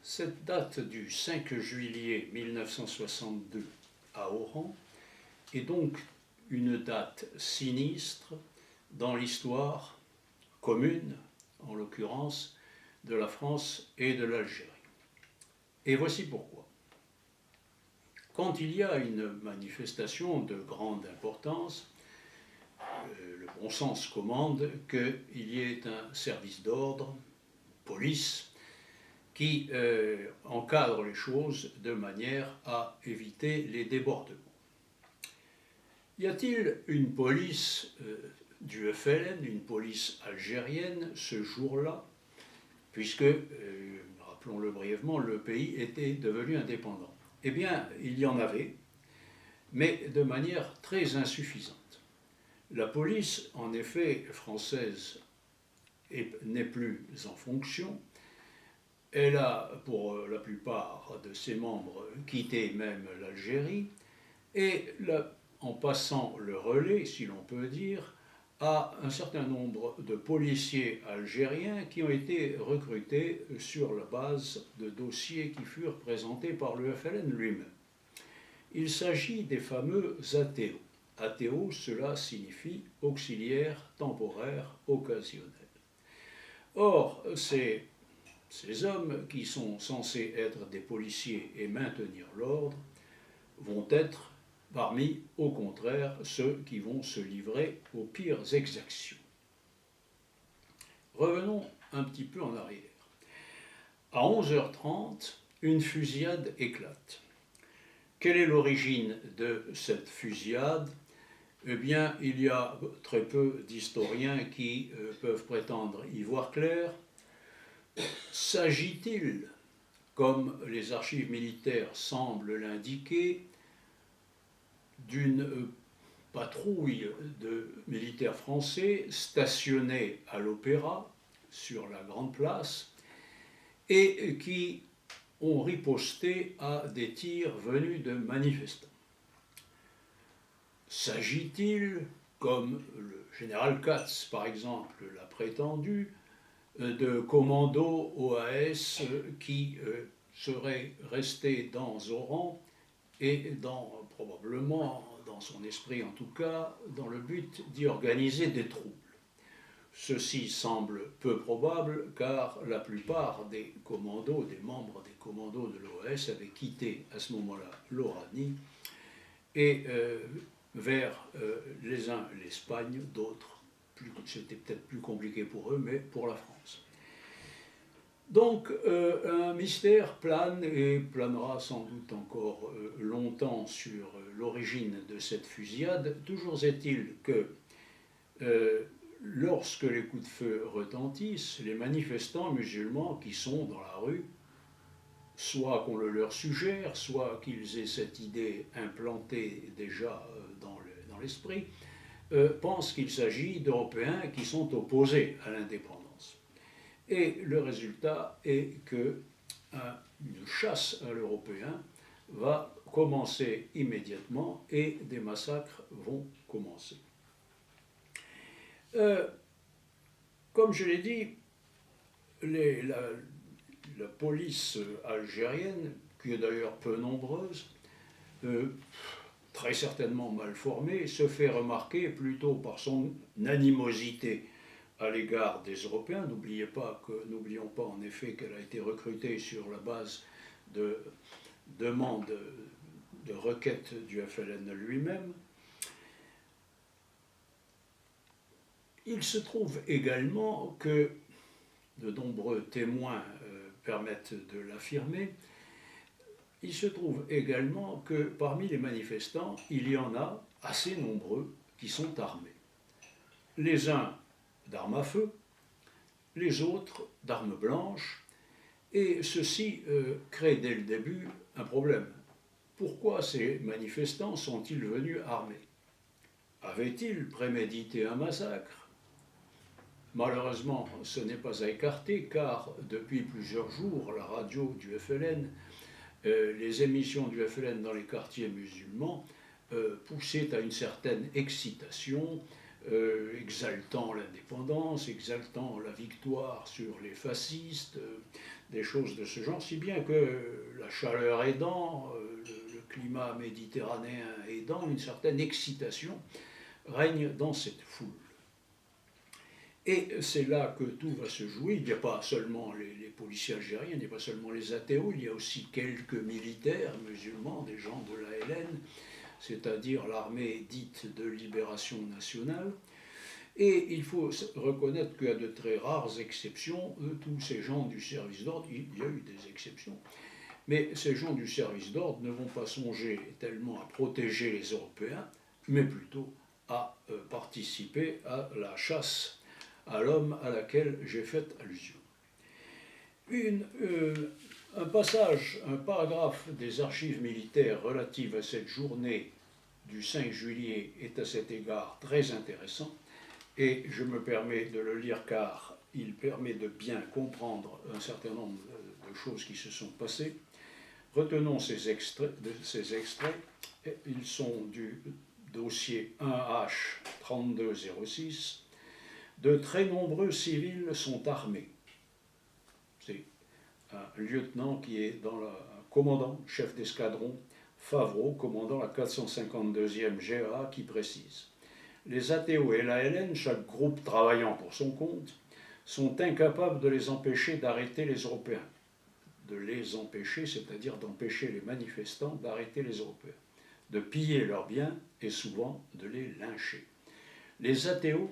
Cette date du 5 juillet 1962 à Oran est donc une date sinistre dans l'histoire commune, en l'occurrence, de la France et de l'Algérie. Et voici pourquoi. Quand il y a une manifestation de grande importance, le bon sens commande qu'il y ait un service d'ordre, police, qui encadre les choses de manière à éviter les débordements. Y a-t-il une police du FLN, une police algérienne ce jour-là, puisque, rappelons-le brièvement, le pays était devenu indépendant? Eh bien, il y en avait, mais de manière très insuffisante. La police, en effet, française n'est plus en fonction. Elle a, pour la plupart de ses membres, quitté même l'Algérie, et en passant le relais, si l'on peut dire, à un certain nombre de policiers algériens qui ont été recrutés sur la base de dossiers qui furent présentés par le FLN lui-même. Il s'agit des fameux ATO. ATO, cela signifie auxiliaire temporaire occasionnel. Or, ces hommes qui sont censés être des policiers et maintenir l'ordre vont être parmi, au contraire, ceux qui vont se livrer aux pires exactions. Revenons un petit peu en arrière. À 11h30, une fusillade éclate. Quelle est l'origine de cette fusillade? Eh bien, il y a très peu d'historiens qui peuvent prétendre y voir clair. S'agit-il, comme les archives militaires semblent l'indiquer, d'une patrouille de militaires français stationnés à l'Opéra, sur la Grande Place, et qui ont riposté à des tirs venus de manifestants? S'agit-il, comme le général Katz, par exemple, l'a prétendu, de commandos OAS qui seraient restés dans Oran et probablement, dans son esprit en tout cas, dans le but d'y organiser des troubles? Ceci semble peu probable car la plupart des commandos, des membres des commandos de l'OAS avaient quitté à ce moment-là l'Oranie et vers les uns l'Espagne, d'autres, c'était peut-être plus compliqué pour eux, mais pour la France. Donc un mystère plane et planera sans doute encore longtemps sur l'origine de cette fusillade. Toujours est-il que lorsque les coups de feu retentissent, les manifestants musulmans qui sont dans la rue, soit qu'on le leur suggère, soit qu'ils aient cette idée implantée déjà dans l'esprit, pensent qu'il s'agit d'Européens qui sont opposés à l'indépendance. Et le résultat est qu'une chasse à l'Européen va commencer immédiatement et des massacres vont commencer. Comme je l'ai dit, la police algérienne, qui est d'ailleurs peu nombreuse, très certainement mal formée, se fait remarquer plutôt par son animosité à l'égard des Européens. N'oublions pas en effet qu'elle a été recrutée sur la base de demandes, de requêtes du FLN lui-même. Il se trouve également que, de nombreux témoins permettent de l'affirmer, il se trouve également que parmi les manifestants, il y en a assez nombreux qui sont armés. Les uns d'armes à feu, les autres d'armes blanches, et ceci crée dès le début un problème. Pourquoi ces manifestants sont-ils venus armés? Avaient-ils prémédité un massacre? Malheureusement, ce n'est pas à écarter, car depuis plusieurs jours, la radio du FLN, les émissions du FLN dans les quartiers musulmans poussaient à une certaine excitation, exaltant l'indépendance, exaltant la victoire sur les fascistes, des choses de ce genre, si bien que la chaleur aidant, le climat méditerranéen aidant, une certaine excitation règne dans cette foule. Et c'est là que tout va se jouer. Il n'y a pas seulement les policiers algériens, il n'y a pas seulement les athées, il y a aussi quelques militaires musulmans, des gens de l'ALN, c'est-à-dire l'armée dite de libération nationale. Et il faut reconnaître qu'à de très rares exceptions, tous ces gens du service d'ordre, il y a eu des exceptions, mais ces gens du service d'ordre ne vont pas songer tellement à protéger les Européens, mais plutôt à participer à la chasse à l'homme à laquelle j'ai fait allusion. Un paragraphe des archives militaires relatives à cette journée du 5 juillet est à cet égard très intéressant, et je me permets de le lire car il permet de bien comprendre un certain nombre de choses qui se sont passées. Retenons ces extraits. Ils sont du dossier 1H 3206. De très nombreux civils sont armés. C'est un lieutenant qui est dans un commandant, chef d'escadron, Favreau, commandant la 452e GA, qui précise: les ATO et l'ALN, chaque groupe travaillant pour son compte, sont incapables de les empêcher d'arrêter les Européens. De les empêcher, c'est-à-dire d'empêcher les manifestants d'arrêter les Européens, de piller leurs biens et souvent de les lyncher. Les ATO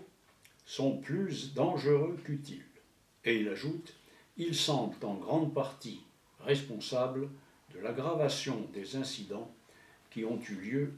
sont plus dangereux qu'utiles. Et il ajoute: ils semblent en grande partie responsables de l'aggravation des incidents qui ont eu lieu